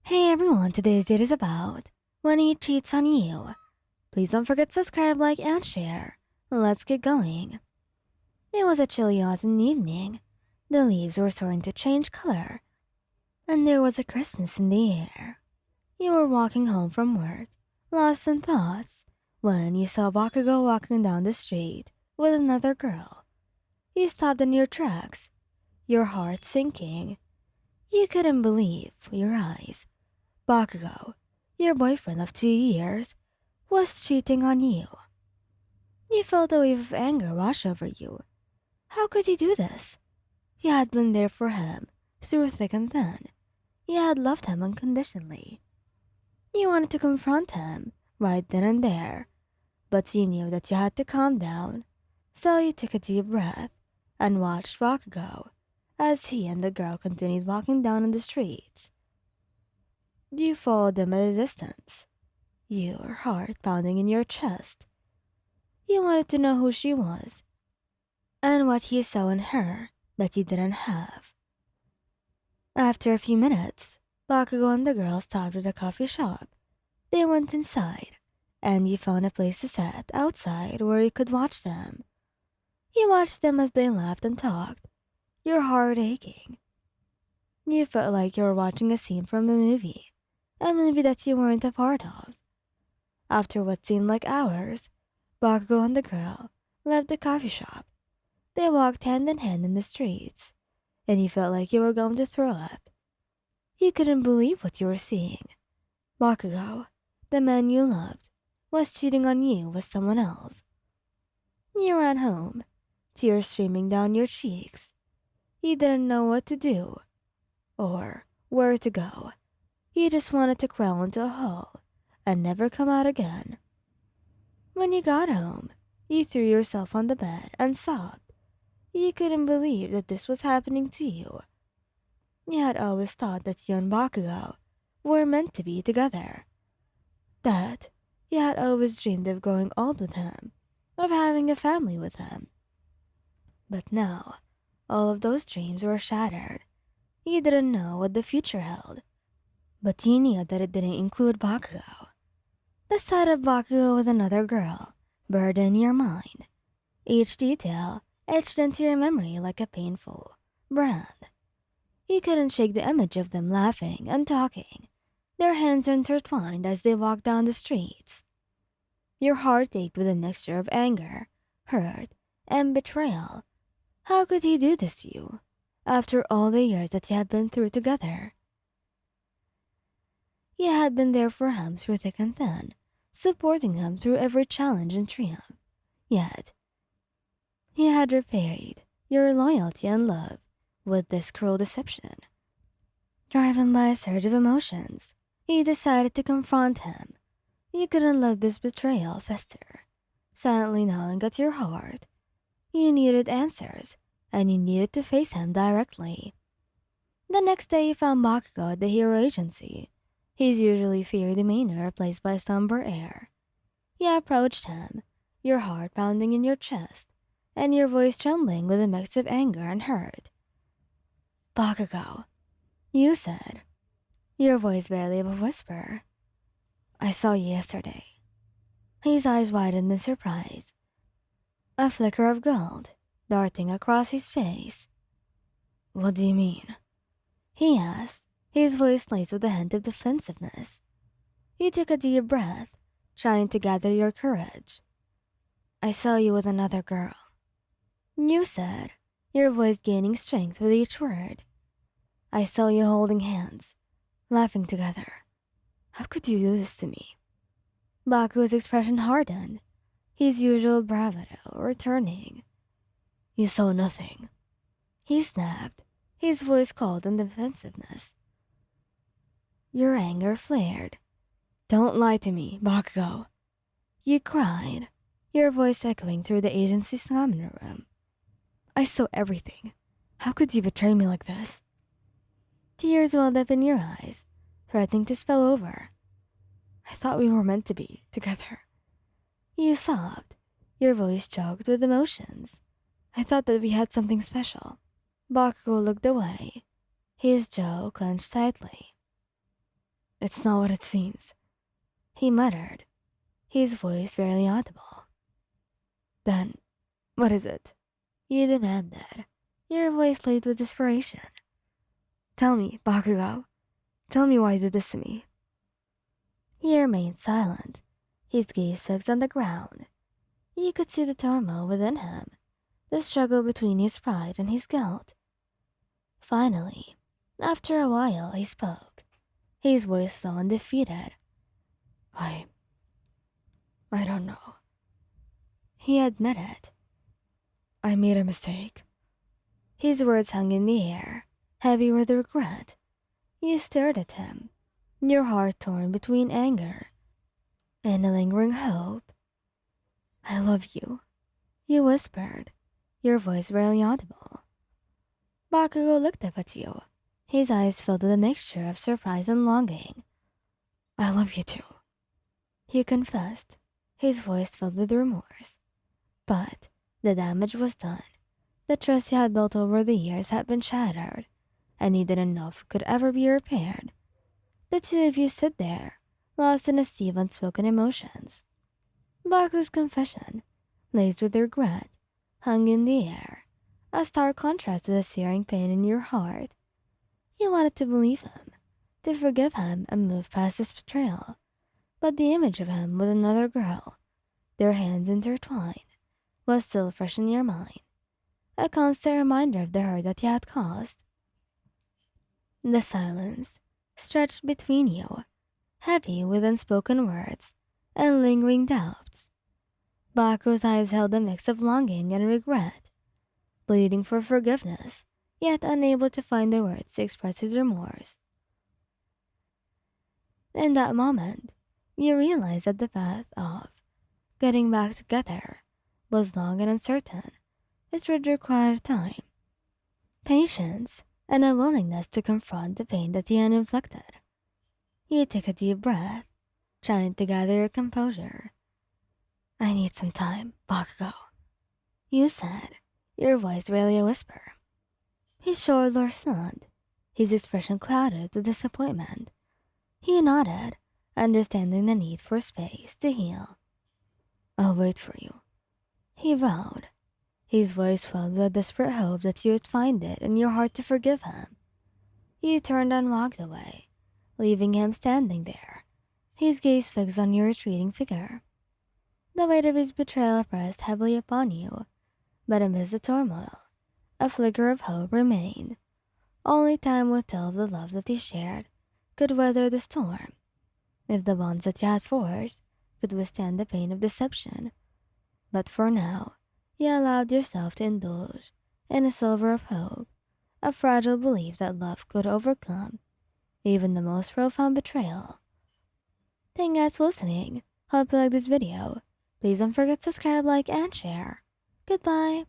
Hey everyone, today's date is about when he cheats on you. Please don't forget to subscribe, like, and share. Let's get going. It was a chilly autumn evening. The leaves were starting to change color, and there was a Christmas in the air. You were walking home from work, lost in thoughts, when you saw Bakugou walking down the street with another girl. You stopped in your tracks, your heart sinking. You couldn't believe your eyes. Bakugou, your boyfriend of 2 years, was cheating on you. You felt a wave of anger wash over you. How could he do this? You had been there for him, through thick and thin. You had loved him unconditionally. You wanted to confront him, right then and there, but you knew that you had to calm down. So you took a deep breath and watched Bakugou as he and the girl continued walking down on the streets. You followed them at a distance, your heart pounding in your chest. You wanted to know who she was and what he saw in her that you didn't have. After a few minutes, Bakugo and the girl stopped at a coffee shop. They went inside, and you found a place to sit outside where you could watch them. You watched them as they laughed and talked, your heart aching. You felt like you were watching a scene from a movie that you weren't a part of. After what seemed like hours, Bakugo and the girl left the coffee shop. They walked hand in hand in the streets, and you felt like you were going to throw up. You couldn't believe what you were seeing. Bakugo, the man you loved, was cheating on you with someone else. You ran home, tears streaming down your cheeks. You didn't know what to do or where to go. You just wanted to crawl into a hole and never come out again. When you got home, you threw yourself on the bed and sobbed. You couldn't believe that this was happening to you. You had always thought that you and Bakugo were meant to be together. That you had always dreamed of growing old with him, of having a family with him. But now, all of those dreams were shattered. You didn't know what the future held, but you knew that it didn't include Bakugo. The sight of Bakugo with another girl burned in your mind. Each detail etched into your memory like a painful brand. You couldn't shake the image of them laughing and talking, their hands intertwined as they walked down the streets. Your heart ached with a mixture of anger, hurt, and betrayal. How could he do this to you, after all the years that you had been through together? You had been there for him through thick and thin, supporting him through every challenge and triumph. Yet, he had repaid your loyalty and love with this cruel deception. Driven by a surge of emotions, you decided to confront him. You couldn't let this betrayal fester, silently gnawing at your heart. You needed answers, and you needed to face him directly. The next day, you found Bakugo at the Hero Agency, his usually fiery demeanor replaced by somber air. You approached him, your heart pounding in your chest, and your voice trembling with a mix of anger and hurt. Bakugo, you said, your voice barely a whisper. I saw you yesterday. His eyes widened in surprise, a flicker of gold darting across his face. What do you mean? He asked, his voice laced with a hint of defensiveness. You took a deep breath, trying to gather your courage. I saw you with another girl. You said, your voice gaining strength with each word. I saw you holding hands, laughing together. How could you do this to me? Baku's expression hardened, his usual bravado returning. You saw nothing. He snapped, his voice cold in defensiveness. Your anger flared. Don't lie to me, Bakugo. You cried, your voice echoing through the agency's common room. I saw everything. How could you betray me like this? Tears welled up in your eyes, threatening to spill over. I thought we were meant to be together. You sobbed, your voice choked with emotions. I thought that we had something special. Bakugo looked away, his jaw clenched tightly. It's not what it seems, he muttered, his voice barely audible. Then, what is it? You demanded, your voice laced with desperation. Tell me, Bakugou. Tell me why you did this to me. He remained silent, his gaze fixed on the ground. You could see the turmoil within him, the struggle between his pride and his guilt. Finally, after a while, he spoke, his voice low and defeated. I don't know. He admitted. I made a mistake. His words hung in the air, heavy with regret. You stared at him, your heart torn between anger and a lingering hope. I love you, you whispered, your voice barely audible. Bakugou looked up at you, his eyes filled with a mixture of surprise and longing. I love you too, he confessed, his voice filled with remorse. But the damage was done. The trust he had built over the years had been shattered, and he didn't know if it could ever be repaired. The two of you stood there, lost in a sea of unspoken emotions. Baku's confession, laced with regret, hung in the air, a stark contrast to the searing pain in your heart. You wanted to believe him, to forgive him and move past his betrayal, but the image of him with another girl, their hands intertwined, was still fresh in your mind, a constant reminder of the hurt that you had caused. The silence stretched between you, heavy with unspoken words and lingering doubts. Baku's eyes held a mix of longing and regret, pleading for forgiveness, yet unable to find the words to express his remorse. In that moment, you realized that the path of getting back together was long and uncertain. It would require time, patience, and a willingness to confront the pain that he had inflicted. You took a deep breath, trying to gather your composure. I need some time, Bakugou, you said, your voice barely a whisper. His shoulders slumped, his expression clouded with disappointment. He nodded, understanding the need for space to heal. I'll wait for you, he vowed, his voice filled with a desperate hope that you would find it in your heart to forgive him. You turned and walked away, leaving him standing there, his gaze fixed on your retreating figure. The weight of his betrayal pressed heavily upon you, but amidst the turmoil, a flicker of hope remained. Only time would tell if the love that you shared could weather the storm, if the bonds that you had forged could withstand the pain of deception. But for now, you allowed yourself to indulge in a sliver of hope, a fragile belief that love could overcome even the most profound betrayal. Thank you guys for listening. Hope you liked this video. Please don't forget to subscribe, like, and share. Goodbye.